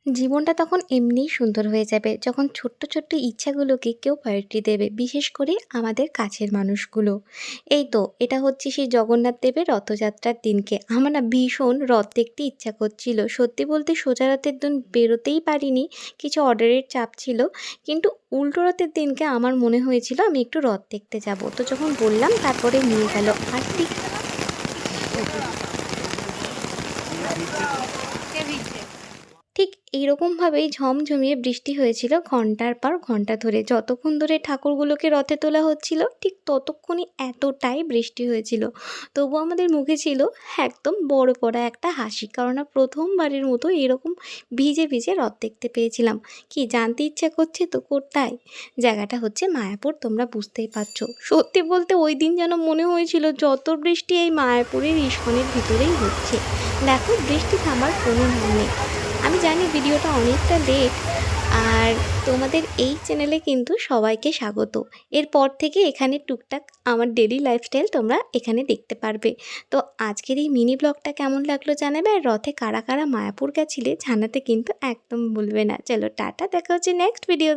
জীবনটা তখন এমনিই সুন্দর হয়ে যাবে যখন ছোট্ট ছোট্ট ইচ্ছাগুলোকে কেউ প্রায়োরিটি দেবে, বিশেষ করে আমাদের কাছের মানুষগুলো। এই তো এটা হচ্ছে সেই জগন্নাথ দেবের রথযাত্রার দিনকে আমার না ভীষণ রথ দেখতে ইচ্ছা করছিল। সত্যি বলতে সোজা রথের দিন বেরোতেই পারিনি, কিছু অর্ডারের চাপ ছিল। কিন্তু উল্টো রথের দিনকে আমার মনে হয়েছিল আমি একটু রথ দেখতে যাব, তো যখন বললাম তারপরে নিয়ে গেল। আর ঠিক ঠিক এইরকমভাবেই ঝমঝমিয়ে বৃষ্টি হয়েছিল ঘন্টার পর ঘন্টা ধরে। যতক্ষণ ধরে ঠাকুরগুলোকে রথে তোলা হচ্ছিল ঠিক ততক্ষণই এতটাই বৃষ্টি হয়েছিল। তবু আমাদের মুখে ছিল একদম বড় পড়া একটা হাসি, কারণ প্রথমবারের মতো এরকম ভিজে ভিজে রথ দেখতে পেয়েছিলাম। কি জানতে ইচ্ছা করছে তো কোথায়? জায়গাটা হচ্ছে মায়াপুর, তোমরা বুঝতেই পারছো। সত্যি বলতে ওই দিন যেন মনে হয়েছিল যত বৃষ্টি এই মায়াপুরের ইস্কনের ভিতরেই হচ্ছে। দেখো বৃষ্টি থামার কোনো নাম নেই। আমি জানি ভিডিওটা অনেকটা লেট, আর তোমাদের এই চ্যানেলে কিন্তু সবাইকে স্বাগত। এরপর থেকে এখানে টুকটাক আমার ডেলি লাইফস্টাইল তোমরা এখানে দেখতে পারবে। তো আজকের এই মিনি ব্লগটা কেমন লাগলো জানাবে, আর রথে কারা কারা মায়াপুর গেছিলে জানাতে কিন্তু একদম ভুলবে না। চলো টাটা, দেখা হচ্ছে নেক্সট ভিডিও।